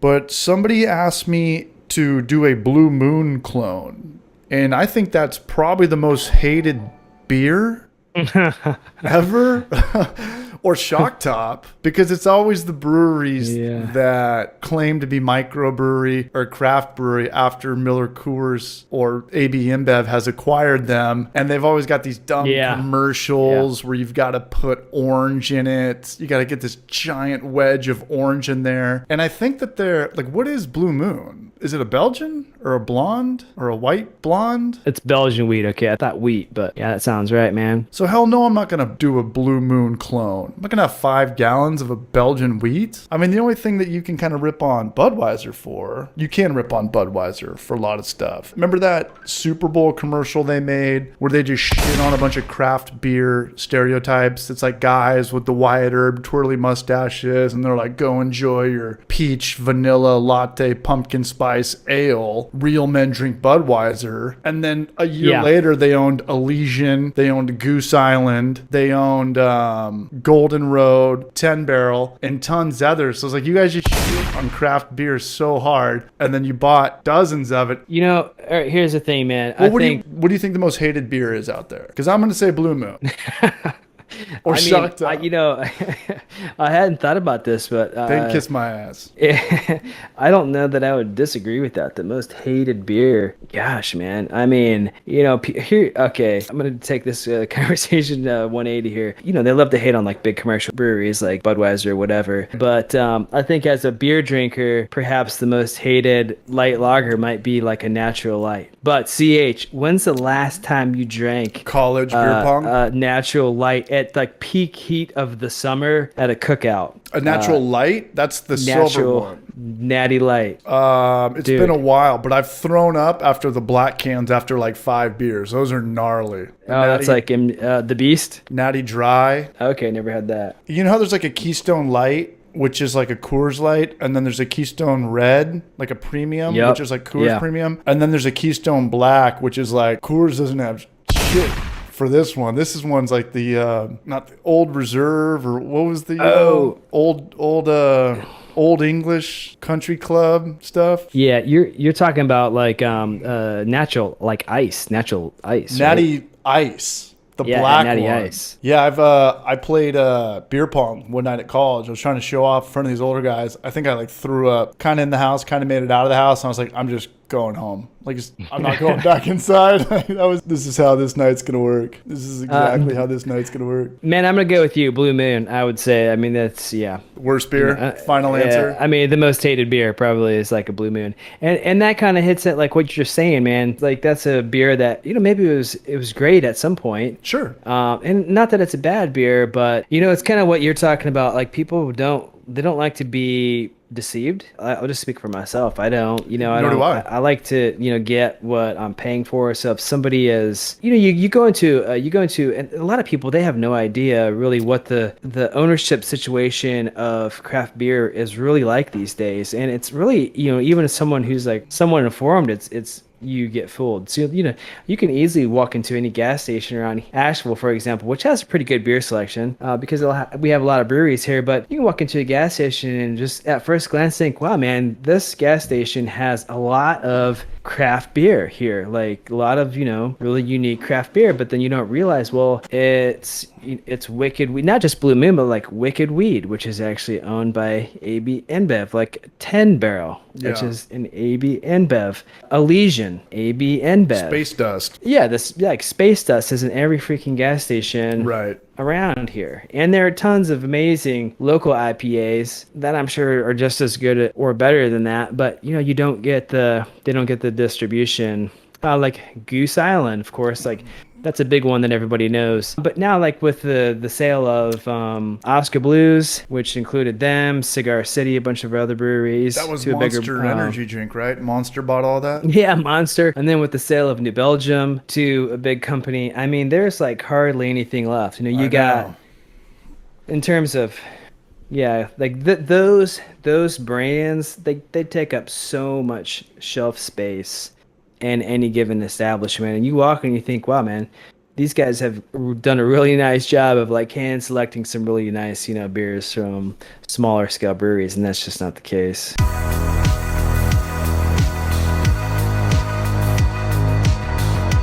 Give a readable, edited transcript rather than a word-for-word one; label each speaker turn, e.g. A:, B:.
A: but somebody asked me to do a Blue Moon clone, and I think that's probably the most hated beer ever. Or Shock Top, because it's always the breweries that claim to be microbrewery or craft brewery after Miller Coors or AB InBev has acquired them. And they've always got these dumb commercials where you've got to put orange in it. You got to get this giant wedge of orange in there. And I think that they're like, what is Blue Moon? Is it a Belgian or a blonde or a white blonde?
B: It's Belgian wheat. Okay, I thought wheat, but yeah, that sounds right, man.
A: So hell no, I'm not going to do a Blue Moon clone. I'm not going to have 5 gallons of a Belgian wheat. I mean, the only thing that you can kind of rip on Budweiser for, you can rip on Budweiser for a lot of stuff. Remember that Super Bowl commercial they made where they just shit on a bunch of craft beer stereotypes? It's like guys with the Wyatt Herb twirly mustaches, and they're like, go enjoy your peach vanilla latte pumpkin spice ale. Real men drink Budweiser. And then a year later, they owned Elysian, they owned Goose Island, they owned Golden Road, 10 Barrel, and tons others. So it's like, you guys just shit on craft beer so hard, and then you bought dozens of it.
B: You know, here's the thing, man.
A: Well, what do you think the most hated beer is out there? Because I'm going to say Blue Moon. Or Shock Top.
B: I hadn't thought about this, but
A: then kiss my ass.
B: I don't know that I would disagree with that. The most hated beer. Gosh, man. I mean, here. Okay, I'm gonna take this conversation 180 here. They love to hate on like big commercial breweries like Budweiser or whatever. But I think as a beer drinker, perhaps the most hated light lager might be like a Natural Light. But CH, when's the last time you drank
A: college beer pong?
B: Natural Light at like peak heat of the summer at a cookout.
A: A Natural Light? That's the silver one.
B: Natty Light.
A: It's been a while, but I've thrown up after the black cans after like 5 beers. Those are gnarly.
B: That's like the Beast?
A: Natty Dry.
B: Okay, never had that.
A: You know how there's like a Keystone Light, which is like a Coors Light, and then there's a Keystone Red, like a premium, which is like Coors Premium, and then there's a Keystone Black, which is like Coors doesn't have shit for this one. This one's like the not the Old Reserve, or what was the old English country club stuff.
B: Yeah, you're talking about like natural ice,
A: Natty
B: right?
A: Ice. The black
B: Natty
A: one.
B: Ice.
A: Yeah, I played beer pong one night at college. I was trying to show off in front of these older guys. I think I like threw up kind of in the house, kind of made it out of the house. And I was like, I'm just going home. Like, I'm not going back inside. This is how this night's going to work. This is exactly how this night's going to work.
B: Man, I'm going to go with you. Blue Moon, I would say. I mean, that's,
A: Worst beer? Final answer?
B: I mean, the most hated beer probably is like a Blue Moon. And that kind of hits at like what you're saying, man. Like, that's a beer that, maybe it was great at some point.
A: Sure.
B: And not that it's a bad beer, but, it's kind of what you're talking about. Like, people don't like to be deceived. I'll just speak for myself. I don't. I like to get what I'm paying for. So if somebody is, you go into and a lot of people, they have no idea really what the ownership situation of craft beer is really like these days. And it's really, even as someone who's like somewhat informed, it's you get fooled. So, you can easily walk into any gas station around Asheville, for example, which has a pretty good beer selection because we have a lot of breweries here, but you can walk into a gas station and just at first glance think, wow, man, this gas station has a lot of craft beer here, like a lot of, really unique craft beer, but then you don't realize, well, it's Wicked Weed, not just Blue Moon, but like Wicked Weed, which is actually owned by AB InBev, like 10 Barrel, which is an AB InBev, Elysian, AB InBev.
A: Space Dust.
B: Yeah, this like Space Dust is in every freaking gas station around here. And there are tons of amazing local IPAs that I'm sure are just as good or better than that, but they don't get the distribution. Like Goose Island, of course, like that's a big one that everybody knows. But now, like with the sale of Oscar Blues, which included them, Cigar City, a bunch of other breweries.
A: That was Monster energy drink, right? Monster bought all that?
B: Yeah, Monster. And then with the sale of New Belgium to a big company, I mean, there's like hardly anything left. You got, in terms of, like those brands, they take up so much shelf space in any given establishment, and you walk and you think, wow, man, these guys have done a really nice job of like hand selecting some really nice beers from smaller scale breweries, and that's just not the case.